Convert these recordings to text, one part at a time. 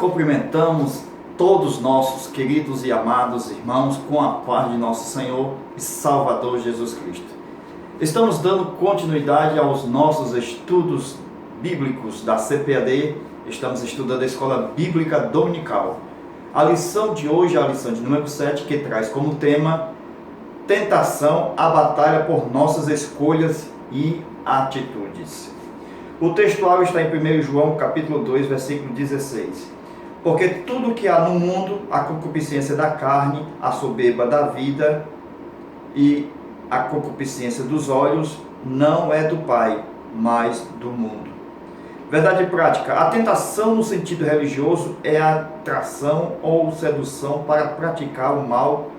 Cumprimentamos todos nossos queridos e amados irmãos com a paz de nosso Senhor e Salvador Jesus Cristo. Estamos dando continuidade aos nossos estudos bíblicos da CPAD. Estamos estudando a Escola Bíblica Dominical. A lição de hoje é a lição de número 7, que traz como tema tentação, a batalha por nossas escolhas e atitudes. O textual está em 1 João capítulo 2, versículo 16. Porque tudo que há no mundo, a concupiscência da carne, a soberba da vida e a concupiscência dos olhos, não é do Pai, mas do mundo. Verdade prática: a tentação no sentido religioso é a atração ou sedução para praticar o mal,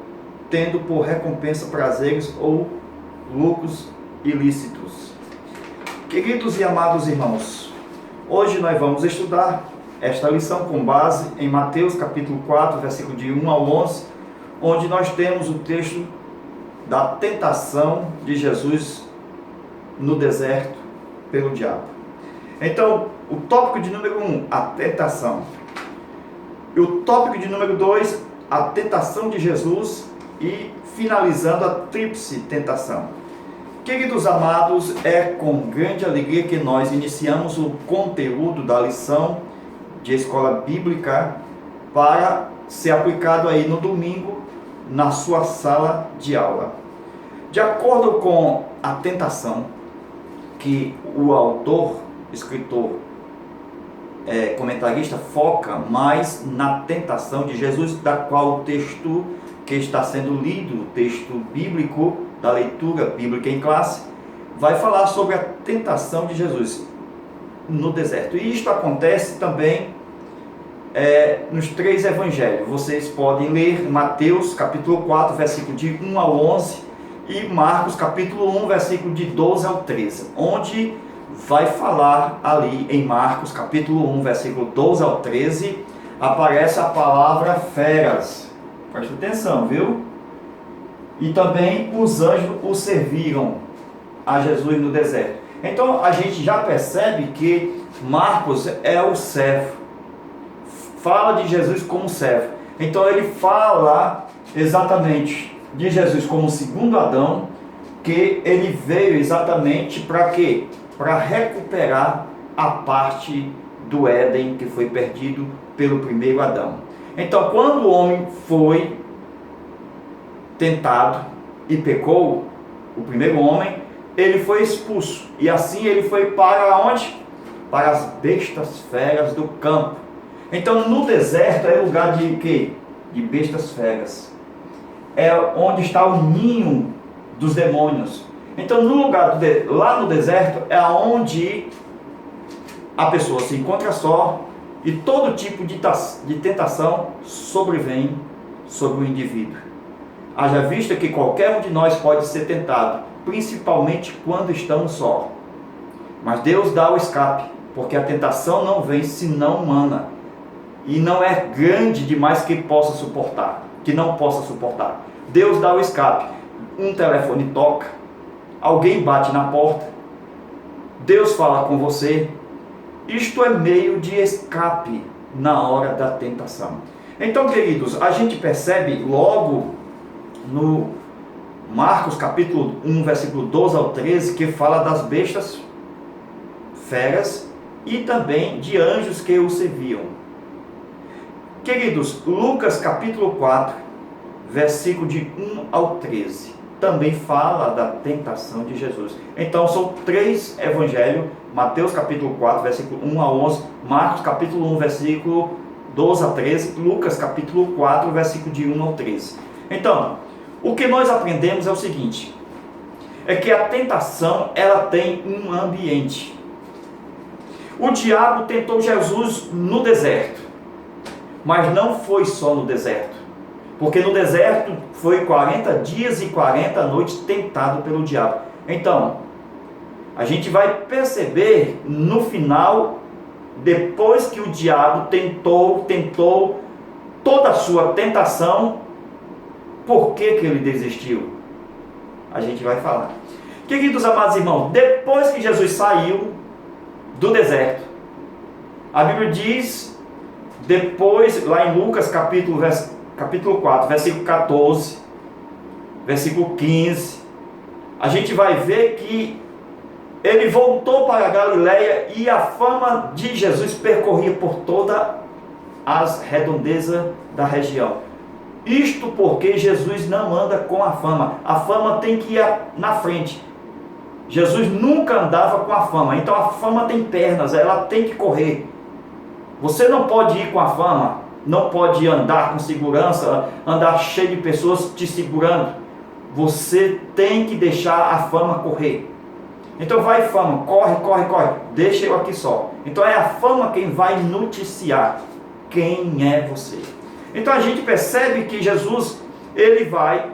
tendo por recompensa prazeres ou lucros ilícitos. Queridos e amados irmãos, hoje nós vamos estudar esta lição com base em Mateus capítulo 4, versículo de 1 ao 11, onde nós temos o texto da tentação de Jesus no deserto pelo diabo. Então, o tópico de número 1, a tentação. E o tópico de número 2, a tentação de Jesus, e finalizando a tríplice tentação. Queridos amados, é com grande alegria que nós iniciamos o conteúdo da lição de escola bíblica para ser aplicado aí no domingo na sua sala de aula. De acordo com a tentação que o autor, escritor, comentarista foca mais na tentação de Jesus, da qual o texto que está sendo lido, o texto bíblico da leitura bíblica em classe, vai falar sobre a tentação de Jesus no deserto. E isto acontece também nos três evangelhos. Vocês podem ler Mateus capítulo 4, versículo de 1 ao 11, e Marcos capítulo 1, versículo de 12 ao 13, onde vai falar ali em Marcos capítulo 1, versículo 12 ao 13, aparece a palavra feras. Preste atenção, viu? E também os anjos o serviram a Jesus no deserto. Então a gente já percebe que Marcos é o servo, fala de Jesus como servo. Então ele fala exatamente de Jesus como o segundo Adão, que ele veio exatamente para quê? Para recuperar a parte do Éden que foi perdido pelo primeiro Adão. Então, quando o homem foi tentado e pecou, o primeiro homem, ele foi expulso. E assim ele foi para onde? Para as bestas feras do campo. Então, no deserto é lugar de quê? De bestas feras. É onde está o ninho dos demônios. Então, no lugar lá no deserto é onde a pessoa se encontra só, e todo tipo de tentação sobrevém sobre o indivíduo. Haja vista que qualquer um de nós pode ser tentado, principalmente quando estamos só. Mas Deus dá o escape, porque a tentação não vem senão humana, e não é grande demais que não possa suportar. Deus dá o escape. Um telefone toca, alguém bate na porta, Deus fala com você. Isto é meio de escape na hora da tentação. Então, queridos, a gente percebe logo no Marcos capítulo 1, versículo 12 ao 13, que fala das bestas feras e também de anjos que o serviam. Queridos, Lucas capítulo 4, versículo de 1 ao 13, também fala da tentação de Jesus. Então são três evangelhos: Mateus capítulo 4, versículo 1 a 11, Marcos capítulo 1, versículo 12 a 13, Lucas capítulo 4, versículo de 1 ao 13. Então, o que nós aprendemos é o seguinte: é que a tentação, ela tem um ambiente. O diabo tentou Jesus no deserto, mas não foi só no deserto. Porque no deserto foi 40 dias e 40 noites tentado pelo diabo. Então, a gente vai perceber no final, depois que o diabo tentou toda a sua tentação, por que ele desistiu? A gente vai falar. Queridos amados irmãos, depois que Jesus saiu do deserto, a Bíblia diz Depois, lá em Lucas capítulo 4, versículo 14, versículo 15, a gente vai ver que ele voltou para a Galileia e a fama de Jesus percorria por toda as redondezas da região. Isto porque Jesus não anda com a fama tem que ir na frente. Jesus nunca andava com a fama, então a fama tem pernas, ela tem que correr. Você não pode ir com a fama, não pode andar com segurança, andar cheio de pessoas te segurando. Você tem que deixar a fama correr. Então vai fama, corre, corre, corre, deixa eu aqui só. Então é a fama quem vai noticiar quem é você. Então a gente percebe que Jesus, ele vai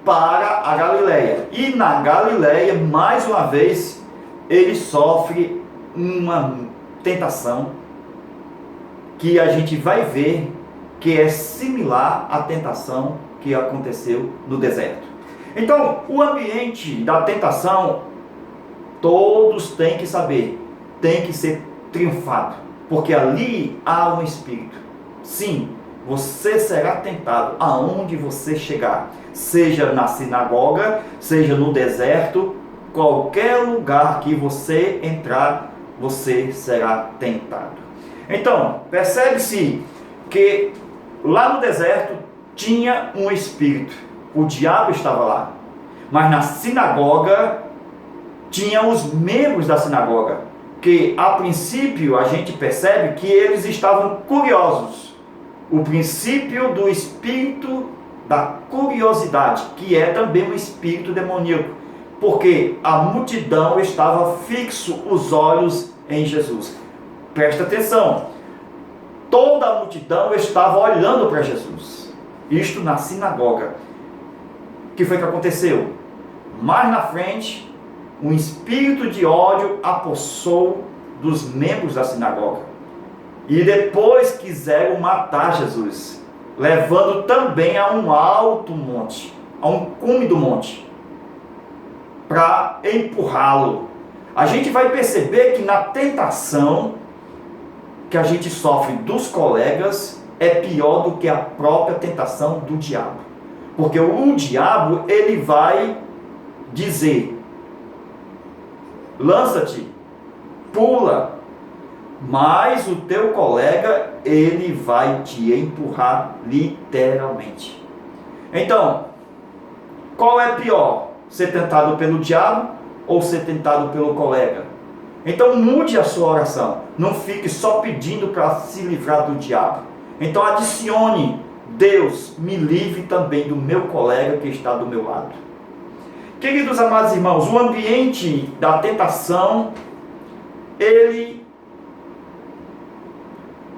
para a Galileia. E na Galileia, mais uma vez, ele sofre uma tentação que a gente vai ver que é similar à tentação que aconteceu no deserto. Então, o ambiente da tentação, todos têm que saber, tem que ser triunfado, porque ali há um espírito. Sim, você será tentado aonde você chegar, seja na sinagoga, seja no deserto, qualquer lugar que você entrar, você será tentado. Então, percebe-se que lá no deserto tinha um espírito, o diabo estava lá, mas na sinagoga tinha os membros da sinagoga, que a princípio a gente percebe que eles estavam curiosos. O princípio do espírito da curiosidade, que é também um espírito demoníaco, porque a multidão estava fixo os olhos em Jesus. Presta atenção, toda a multidão estava olhando para Jesus, isto na sinagoga. O que foi que aconteceu? Mais na frente, um espírito de ódio apossou dos membros da sinagoga, e depois quiseram matar Jesus, levando também a um alto monte, a um cume do monte, para empurrá-lo. A gente vai perceber que na tentação que a gente sofre dos colegas é pior do que a própria tentação do diabo. Porque o diabo, ele vai dizer, lança-te, pula, mas o teu colega, ele vai te empurrar literalmente. Então, qual é pior? Ser tentado pelo diabo ou ser tentado pelo colega? Então mude a sua oração, não fique só pedindo para se livrar do diabo. Então adicione, Deus, me livre também do meu colega que está do meu lado. Queridos amados irmãos, o ambiente da tentação, ele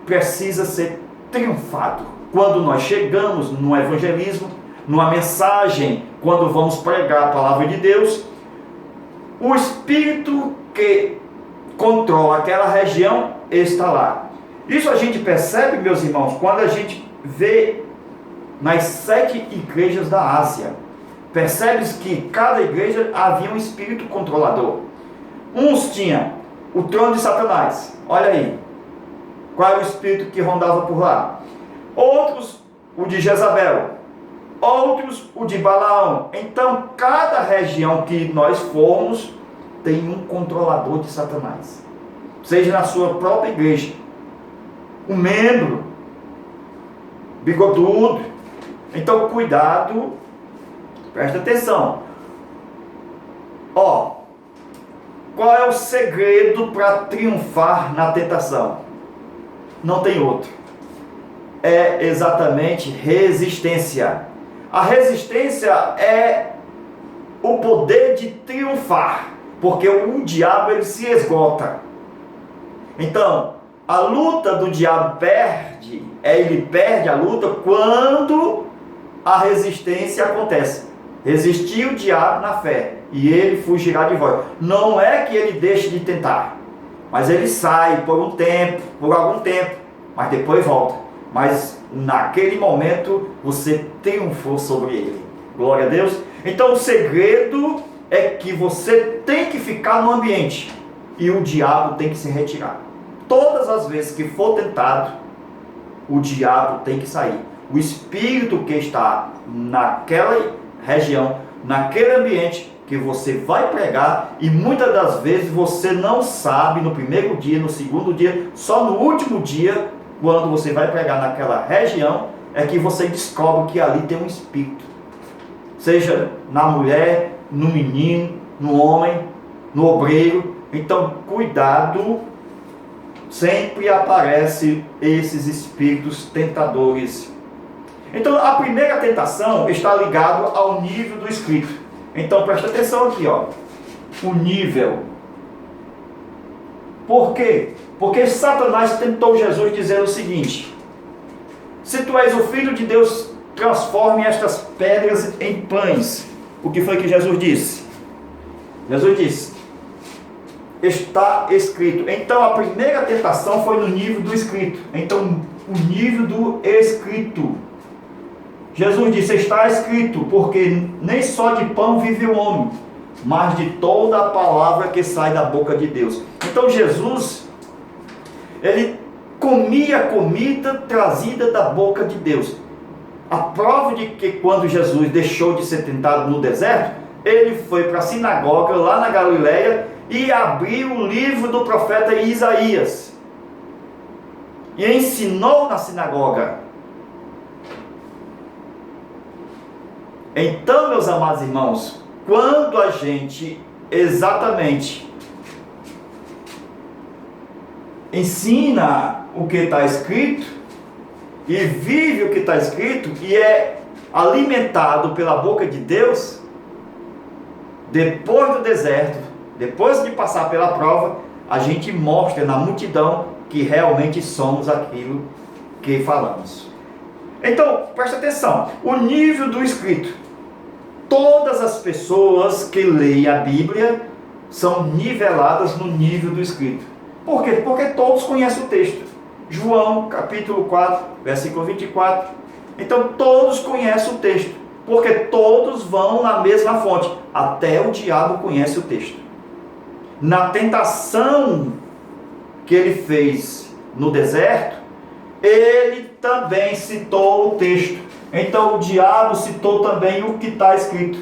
precisa ser triunfado. Quando nós chegamos no evangelismo, numa mensagem, quando vamos pregar a palavra de Deus, o espírito que controla aquela região está lá. Isso a gente percebe, meus irmãos, quando a gente vê nas 7 igrejas da Ásia. Percebe-se que cada igreja havia um espírito controlador. Uns tinham o trono de Satanás, olha aí, qual era o espírito que rondava por lá. Outros, o de Jezabel. Outros, o de Balaão. Então, cada região que nós formos, tem um controlador de Satanás. Seja na sua própria igreja, um membro bigodudo. Então, cuidado, presta atenção. Qual é o segredo para triunfar na tentação? Não tem outro. É exatamente resistência. A resistência é o poder de triunfar, porque o diabo, ele se esgota. Então, a luta do diabo ele perde a luta quando a resistência acontece. Resistir o diabo na fé, e ele fugirá de vós. Não é que ele deixe de tentar, mas ele sai por algum tempo, mas depois volta. Mas naquele momento você triunfou sobre ele. Glória a Deus. Então o segredo é que você tem que ficar no ambiente e o diabo tem que se retirar. Todas as vezes que for tentado, o diabo tem que sair. O espírito que está naquela região, naquele ambiente que você vai pregar, e muitas das vezes você não sabe no primeiro dia, no segundo dia, só no último dia, quando você vai pregar naquela região, é que você descobre que ali tem um espírito. Seja na mulher, no menino, no homem, no obreiro. Então, cuidado, sempre aparecem esses espíritos tentadores. Então, a primeira tentação está ligada ao nível do escrito. Então, presta atenção aqui, ó. O nível. Por quê? Porque Satanás tentou Jesus dizendo o seguinte: se tu és o Filho de Deus, transforme estas pedras em pães. O que foi que Jesus disse? Jesus disse: está escrito. Então, a primeira tentação foi no nível do escrito. Então, o nível do escrito. Jesus disse: está escrito, porque nem só de pão vive o homem, mas de toda a palavra que sai da boca de Deus. Então Jesus, ele comia comida trazida da boca de Deus. A prova de que quando Jesus deixou de ser tentado no deserto, ele foi para a sinagoga lá na Galileia e abriu o livro do profeta Isaías e ensinou na sinagoga. Então, meus amados irmãos, quando a gente exatamente ensina o que está escrito e vive o que está escrito e é alimentado pela boca de Deus, depois do deserto, depois de passar pela prova, a gente mostra na multidão que realmente somos aquilo que falamos. Então, presta atenção, o nível do escrito. Todas as pessoas que leem a Bíblia são niveladas no nível do escrito. Por quê? Porque todos conhecem o texto. João, capítulo 4, versículo 24. Então, todos conhecem o texto, porque todos vão na mesma fonte. Até o diabo conhece o texto. Na tentação que ele fez no deserto, ele também citou o texto. Então o diabo citou também o que está escrito.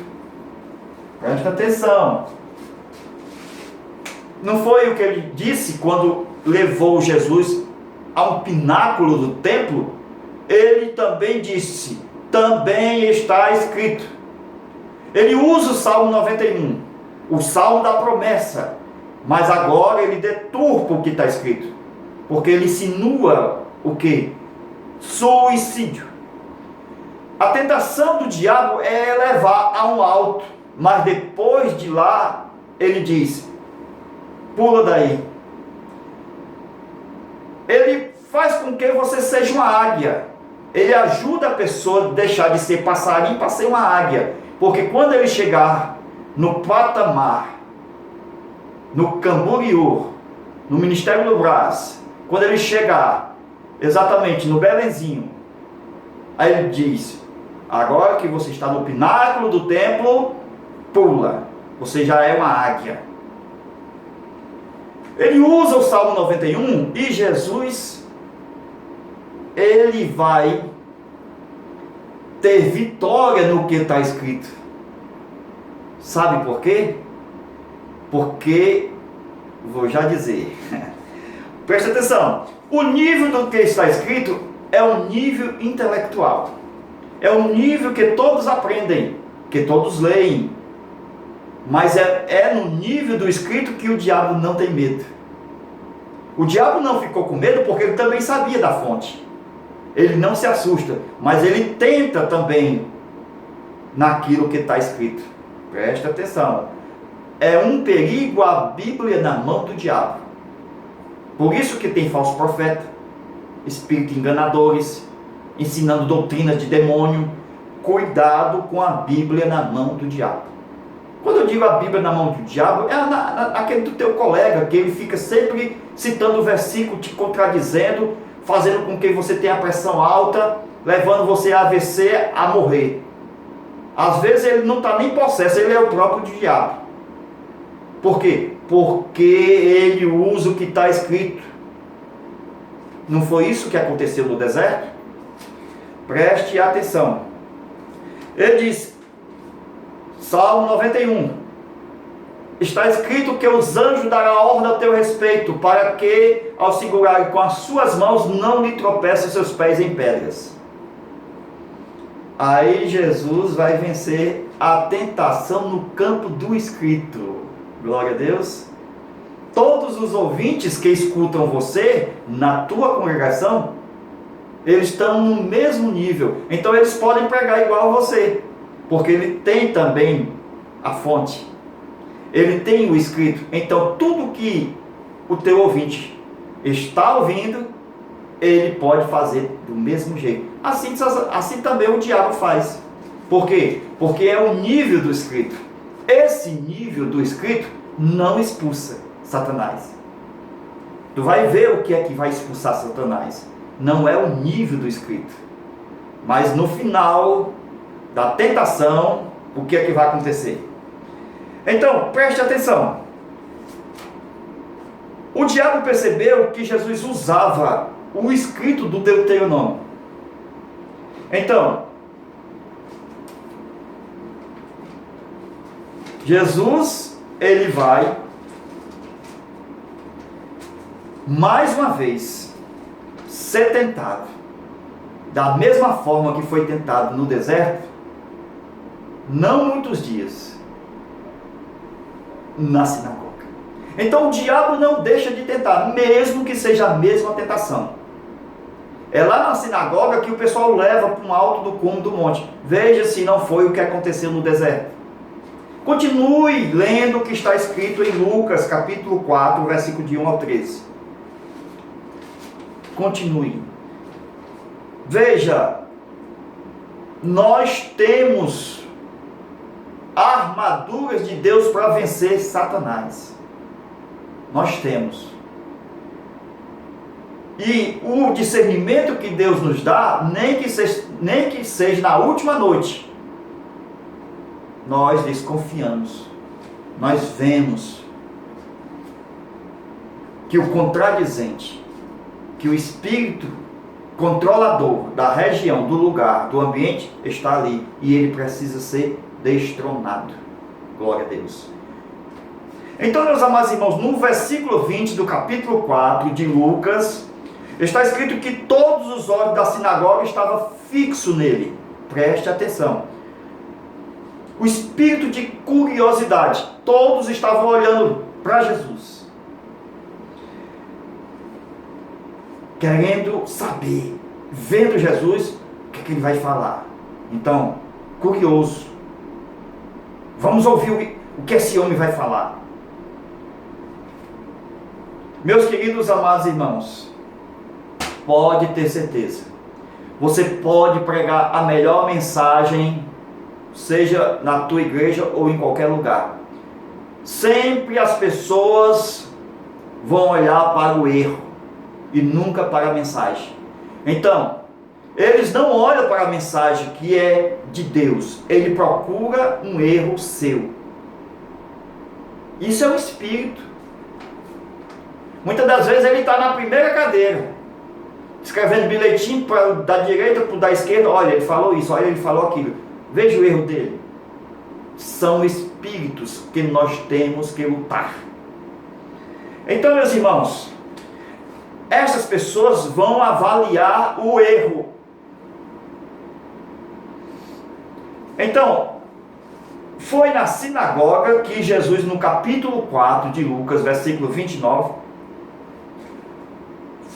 Presta atenção. Não foi o que ele disse quando levou Jesus a um pináculo do templo? Ele também disse: também está escrito. Ele usa o Salmo 91, o Salmo da promessa, mas agora ele deturpa o que está escrito, porque ele insinua o que? Suicídio. A tentação do diabo é levar a um alto, mas depois de lá, ele diz: pula daí. Ele faz com que você seja uma águia. Ele ajuda a pessoa a deixar de ser passarinho para ser uma águia. Porque quando ele chegar no patamar, no Camboriú, no Ministério do Brás, quando ele chegar exatamente no Belenzinho, aí ele diz: agora que você está no pináculo do templo, pula. Você já é uma águia. Ele usa o Salmo 91 e Jesus, ele vai ter vitória no que está escrito. Sabe por quê? Porque, vou já dizer, presta atenção, o nível do que está escrito é um nível intelectual. É um nível que todos aprendem, que todos leem. Mas é no nível do escrito que o diabo não tem medo. O diabo não ficou com medo porque ele também sabia da fonte. Ele não se assusta, mas ele tenta também naquilo que está escrito. Presta atenção. É um perigo a Bíblia na mão do diabo. Por isso que tem falso profeta, espíritos enganadores, ensinando doutrinas de demônio. Cuidado com a Bíblia na mão do diabo. Quando eu digo a Bíblia na mão do diabo, é aquele do teu colega, que ele fica sempre citando o versículo, te contradizendo, fazendo com que você tenha a pressão alta, levando você a AVC, a morrer. Às vezes ele não está nem possesso, ele é o próprio diabo. Por quê? Porque ele usa o que está escrito. Não foi isso que aconteceu no deserto? Preste atenção. Ele diz, Salmo 91, está escrito que os anjos darão ordem a teu respeito, para que, ao segurarem com as suas mãos, não lhe tropeçem seus pés em pedras. Aí Jesus vai vencer a tentação no campo do escrito. Glória a Deus. Todos os ouvintes que escutam você, na tua congregação, eles estão no mesmo nível. Então eles podem pregar igual a você, porque ele tem também a fonte. Ele tem o escrito. Então tudo que o teu ouvinte está ouvindo, ele pode fazer do mesmo jeito. Assim também o diabo faz. Por quê? Porque é o nível do escrito. Esse nível do escrito não expulsa Satanás. Tu vai ver o que é que vai expulsar Satanás. Não é o nível do escrito. Mas no final da tentação, o que é que vai acontecer? Então, preste atenção. O diabo percebeu que Jesus usava o escrito do Deuteronômio. Então, Jesus, ele vai, mais uma vez, ser tentado, da mesma forma que foi tentado no deserto, não muitos dias, na sinagoga. Então o diabo não deixa de tentar, mesmo que seja a mesma tentação. É lá na sinagoga que o pessoal leva para um alto do cume do monte. Veja se não foi o que aconteceu no deserto. Continue lendo o que está escrito em Lucas capítulo 4, versículo de 1 ao 13. Continue. Veja, nós temos armaduras de Deus para vencer Satanás. Nós temos. E o discernimento que Deus nos dá, nem que seja na última noite, nós desconfiamos. Nós vemos que o contradizente, que o espírito controlador da região, do lugar, do ambiente, está ali. E ele precisa ser destronado. Glória a Deus. Então, meus amados irmãos, no versículo 20 do capítulo 4 de Lucas, está escrito que todos os olhos da sinagoga estavam fixos nele. Preste atenção. O espírito de curiosidade. Todos estavam olhando para Jesus, querendo saber, vendo Jesus, o que ele vai falar. Então, curioso. Vamos ouvir o que esse homem vai falar. Meus queridos amados irmãos, pode ter certeza, você pode pregar a melhor mensagem, seja na tua igreja ou em qualquer lugar. Sempre as pessoas vão olhar para o erro e nunca para a mensagem. Então, eles não olham para a mensagem que é de Deus, ele procura um erro seu. Isso é o espírito. Muitas das vezes ele está na primeira cadeira, escrevendo bilhetinho da direita para da esquerda. Olha, ele falou isso, olha, ele falou aquilo. Veja o erro dele. São espíritos que nós temos que lutar. Então, meus irmãos, essas pessoas vão avaliar o erro. Então, foi na sinagoga que Jesus, no capítulo 4 de Lucas, versículo 29,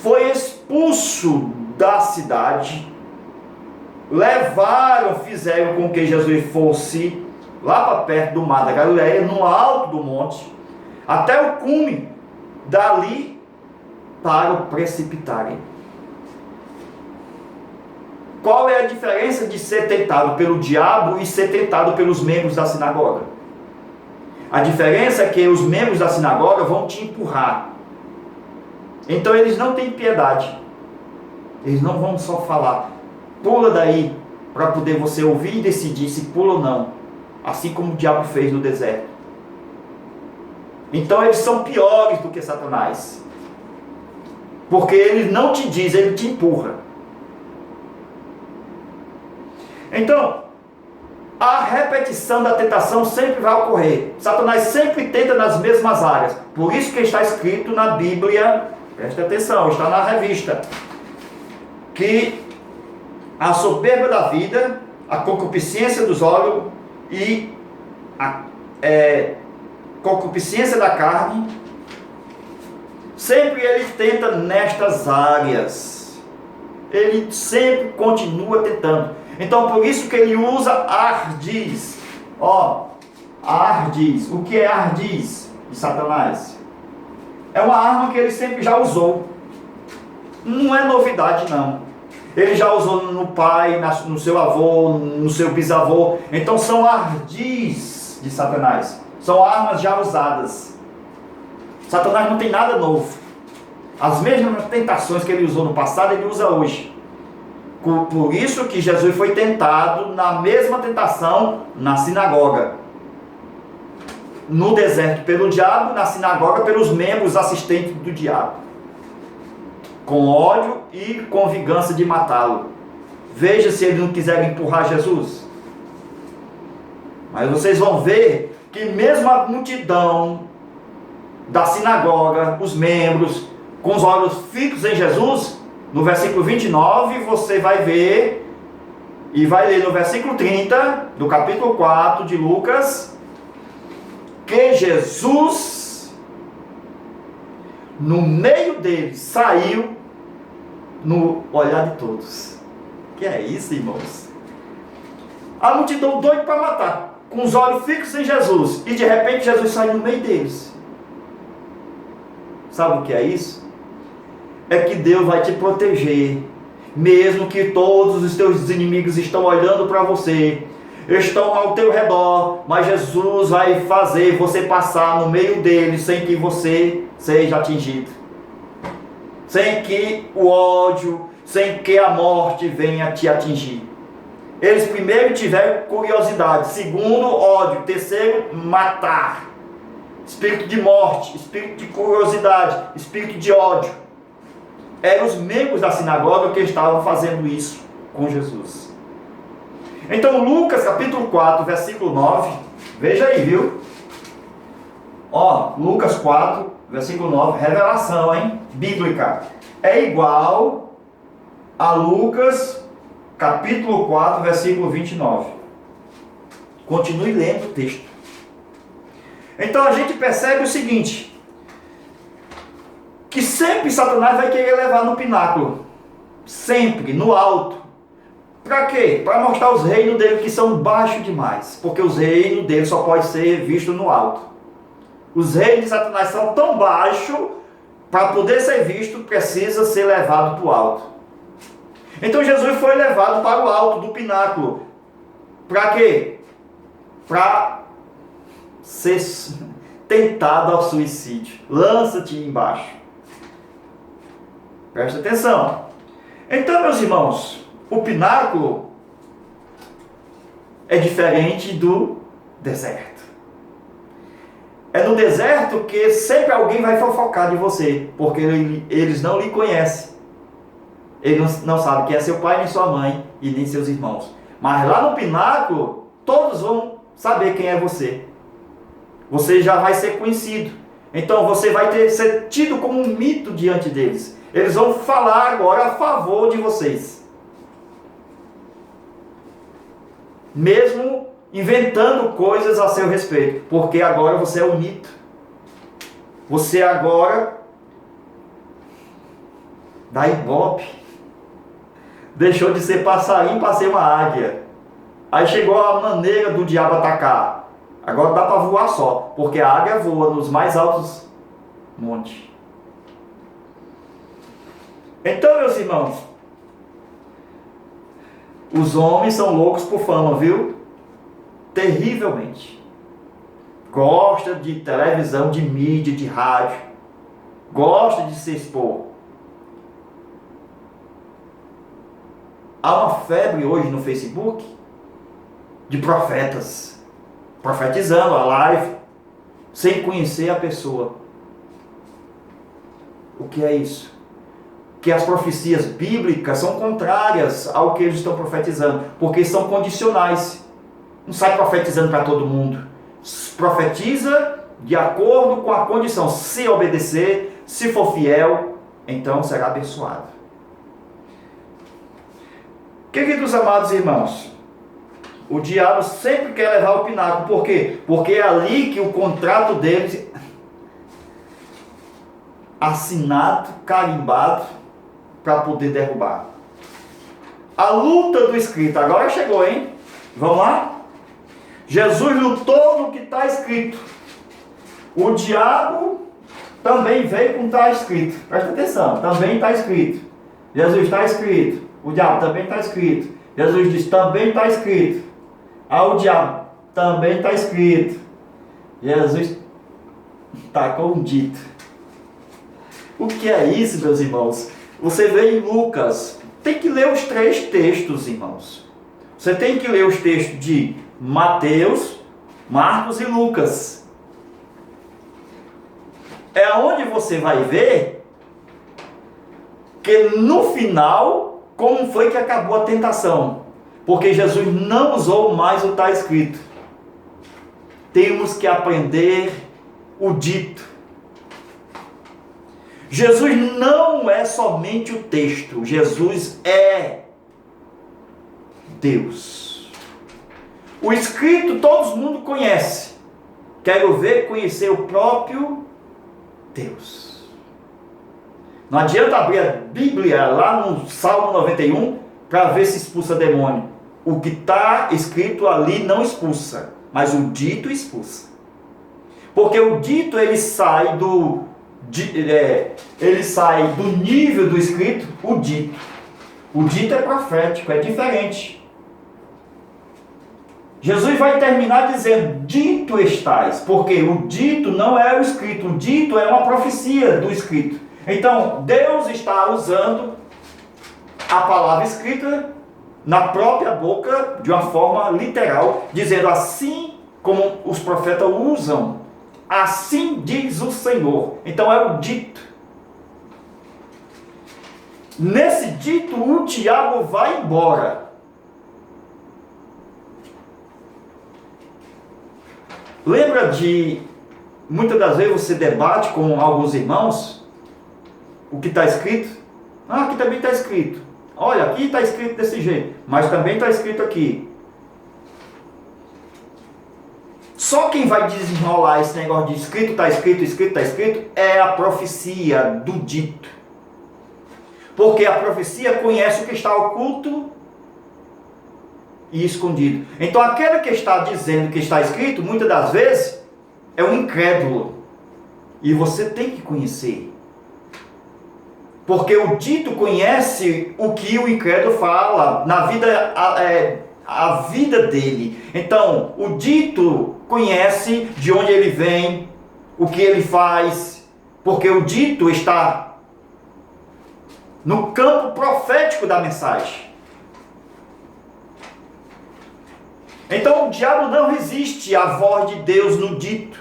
foi expulso da cidade. Fizeram com que Jesus fosse lá para perto do mar da Galileia, no alto do monte, até o cume, dali para o precipitarem. Qual é a diferença de ser tentado pelo diabo e ser tentado pelos membros da sinagoga? A diferença é que os membros da sinagoga vão te empurrar. Então eles não têm piedade. Eles não vão só falar, pula daí, para poder você ouvir e decidir se pula ou não. Assim como o diabo fez no deserto. Então eles são piores do que Satanás. Porque ele não te diz, ele te empurra. Então, a repetição da tentação sempre vai ocorrer. Satanás sempre tenta nas mesmas áreas. Por isso que está escrito na Bíblia, presta atenção, está na revista, que a soberba da vida, a concupiscência dos olhos e a concupiscência da carne, sempre ele tenta nestas áreas. Ele sempre continua tentando. Então, por isso que ele usa ardis. Ardis. O que é ardis de Satanás? É uma arma que ele sempre já usou. Não é novidade, não. Ele já usou no pai, no seu avô, no seu bisavô. Então, são ardis de Satanás. São armas já usadas. Satanás não tem nada novo. As mesmas tentações que ele usou no passado, ele usa hoje. Por isso que Jesus foi tentado na mesma tentação na sinagoga. No deserto pelo diabo, na sinagoga pelos membros assistentes do diabo. Com ódio e com vingança de matá-lo. Veja se ele não quiser empurrar Jesus. Mas vocês vão ver que mesmo a multidão da sinagoga, os membros, com os olhos fixos em Jesus, no versículo 29 você vai ver, e vai ler no versículo 30 do capítulo 4 de Lucas, que Jesus, no meio deles, saiu no olhar de todos. Que é isso, irmãos? A multidão doida para matar, com os olhos fixos em Jesus, e de repente Jesus sai no meio deles. Sabe o que é isso? É que Deus vai te proteger, mesmo que todos os teus inimigos estão olhando para você, estão ao teu redor, mas Jesus vai fazer você passar no meio deles sem que você seja atingido, sem que o ódio, sem que a morte venha te atingir. Eles primeiro tiveram curiosidade, segundo ódio, terceiro matar, espírito de morte, espírito de curiosidade, espírito de ódio. Eram os membros da sinagoga que estavam fazendo isso com Jesus. Então Lucas capítulo 4, versículo 9, veja aí, viu? Lucas 4, versículo 9, revelação, hein? Bíblica. É igual a Lucas capítulo 4, versículo 29. Continue lendo o texto. Então a gente percebe o seguinte, que sempre Satanás vai querer levar no pináculo, sempre, no alto. Para quê? Para mostrar os reinos dele que são baixos demais, porque os reinos dele só podem ser vistos no alto. Os reinos de Satanás são tão baixos, para poder ser visto, precisa ser levado para o alto. Então Jesus foi levado para o alto do pináculo. Para quê? Para ser tentado ao suicídio. Lança-te embaixo. Presta atenção. Então, meus irmãos, o pináculo é diferente do deserto. É no deserto que sempre alguém vai fofocar de você, porque eles não lhe conhecem. Eles não sabem quem é seu pai, nem sua mãe, e nem seus irmãos. Mas lá no pináculo, todos vão saber quem é você. Você já vai ser conhecido. Então você vai ser tido como um mito diante deles. Eles vão falar agora a favor de vocês. Mesmo inventando coisas a seu respeito. Porque agora você é um mito. Você agora dá ibope. Deixou de ser passarinho para ser uma águia. Aí chegou a maneira do diabo atacar. Agora dá para voar só. Porque a águia voa nos mais altos montes. Então, meus irmãos, os homens são loucos por fama, viu? Terrivelmente. Gosta de televisão, de mídia, de rádio. Gosta de se expor. Há uma febre hoje no Facebook de profetas profetizando a live sem conhecer a pessoa. O que é isso? que as profecias bíblicas são contrárias ao que eles estão profetizando, porque são condicionais. Não sai profetizando para todo mundo. Profetiza de acordo com a condição. Se obedecer, se for fiel, então será abençoado. Queridos amados irmãos, o diabo sempre quer levar o pináculo. Por quê? Porque é ali que o contrato deles, assinado, carimbado, para poder derrubar. A luta do escrito, agora chegou, hein? Vamos lá? Jesus lutou no que está escrito. O diabo também veio com o que está escrito. Presta atenção, também está escrito. Jesus está escrito. O diabo também está escrito. Jesus diz, também está escrito. O diabo também está escrito. Jesus tacou um dito. O que é isso, meus irmãos? Você vê em Lucas. Tem que ler os 3 textos, irmãos. Você tem que ler os textos de Mateus, Marcos e Lucas. É onde você vai ver que no final, como foi que acabou a tentação. Porque Jesus não usou mais o está escrito. Temos que aprender o dito. Jesus não é somente o texto. Jesus é Deus. O escrito todo mundo conhece. Quero ver conhecer o próprio Deus. Não adianta abrir a Bíblia lá no Salmo 91 para ver se expulsa demônio. O que está escrito ali não expulsa, mas o dito expulsa. Porque o dito ele sai do nível do escrito, o dito. O dito é profético, é diferente. Jesus vai terminar dizendo, dito estais, porque o dito não é o escrito, o dito é uma profecia do escrito. Então, Deus está usando a palavra escrita na própria boca, de uma forma literal, dizendo assim como os profetas usam, assim diz o Senhor. Então é o dito. Nesse dito, o diabo vai embora. Lembra de, muitas das vezes você debate com alguns irmãos, o que está escrito? Aqui também está escrito. Olha, aqui está escrito desse jeito, mas também está escrito aqui. Só quem vai desenrolar esse negócio de escrito, está escrito, escrito, está escrito, é a profecia do dito. Porque a profecia conhece o que está oculto e escondido. Então aquele que está dizendo que está escrito, muitas das vezes, é um incrédulo. E você tem que conhecer. Porque o dito conhece o que o incrédulo fala na vida, a vida dele. Então, o dito conhece de onde ele vem, o que ele faz, porque o dito está no campo profético da mensagem. Então, o diabo não resiste à voz de Deus no dito.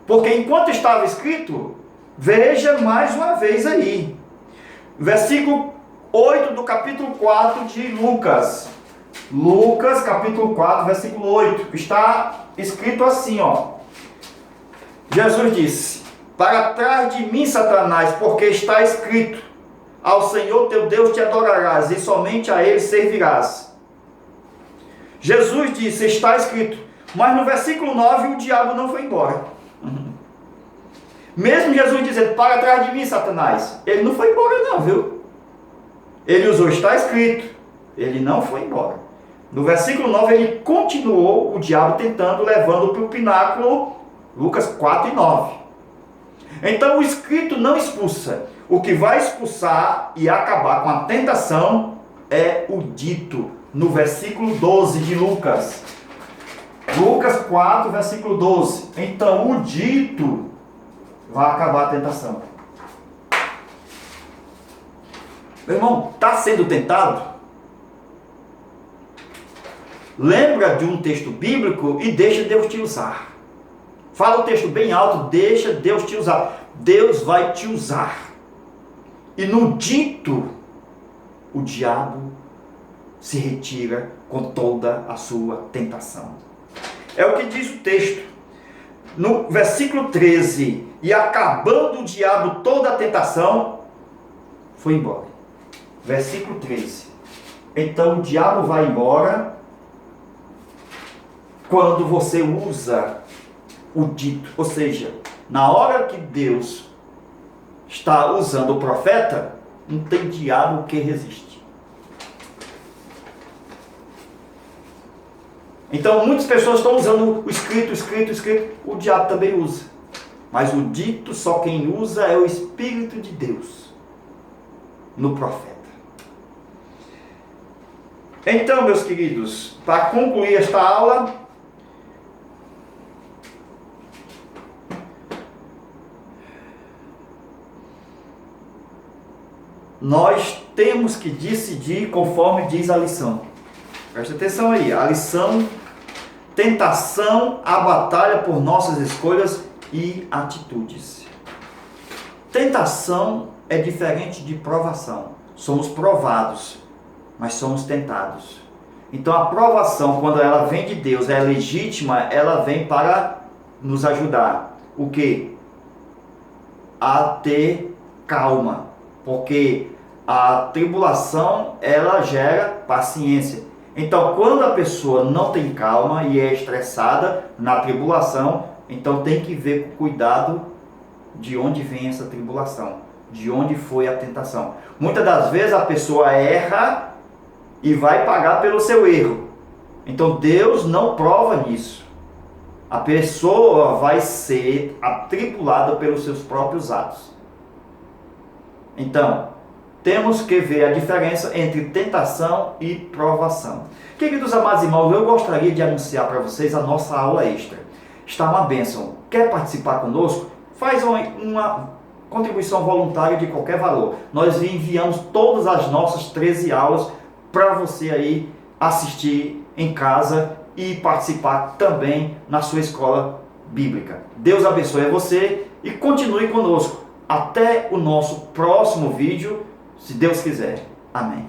Porque enquanto estava escrito, veja mais uma vez aí, versículo 8 do capítulo 4 de Lucas. Lucas, capítulo 4, versículo 8. Está escrito assim, ó. Jesus disse, para trás de mim, Satanás, porque está escrito, ao Senhor teu Deus te adorarás, e somente a Ele servirás. Jesus disse, está escrito. Mas no versículo 9, o diabo não foi embora. Mesmo Jesus dizendo, para trás de mim, Satanás, ele não foi embora não, viu? Ele usou, está escrito. Ele não foi embora. No versículo 9, ele continuou, o diabo tentando, levando para o pináculo, Lucas 4 e 9. Então, o escrito não expulsa. O que vai expulsar e acabar com a tentação é o dito. No versículo 12 de Lucas. Lucas 4, versículo 12. Então, o dito vai acabar a tentação. Meu irmão, está sendo tentado? Lembra de um texto bíblico e deixa Deus te usar. Fala o texto bem alto, deixa Deus te usar. Deus vai te usar. E no dito, o diabo se retira com toda a sua tentação. É o que diz o texto. No versículo 13, e acabando o diabo toda a tentação, foi embora. Versículo 13. Então o diabo vai embora quando você usa o dito. Ou seja, na hora que Deus está usando o profeta, não tem diabo que resiste. Então muitas pessoas estão usando o escrito. O diabo também usa. Mas o dito, só quem usa é o Espírito de Deus no profeta. Então, meus queridos, para concluir esta aula, nós temos que decidir conforme diz a lição. Presta atenção aí, a lição: tentação, a batalha por nossas escolhas e atitudes. Tentação é diferente de provação. Somos provados, mas somos tentados. Então a provação, quando ela vem de Deus, é legítima, ela vem para nos ajudar. O quê? A ter calma. Porque a tribulação, ela gera paciência. Então, quando a pessoa não tem calma e é estressada na tribulação, então tem que ver com cuidado de onde vem essa tribulação, de onde foi a tentação. Muitas das vezes a pessoa erra e vai pagar pelo seu erro. Então Deus não prova nisso. A pessoa vai ser atribulada pelos seus próprios atos. Então, temos que ver a diferença entre tentação e provação. Queridos amados irmãos, eu gostaria de anunciar para vocês a nossa aula extra. Está uma bênção. Quer participar conosco? Faz uma contribuição voluntária de qualquer valor. Nós enviamos todas as nossas 13 aulas para você aí assistir em casa e participar também na sua escola bíblica. Deus abençoe você e continue conosco. Até o nosso próximo vídeo, se Deus quiser. Amém.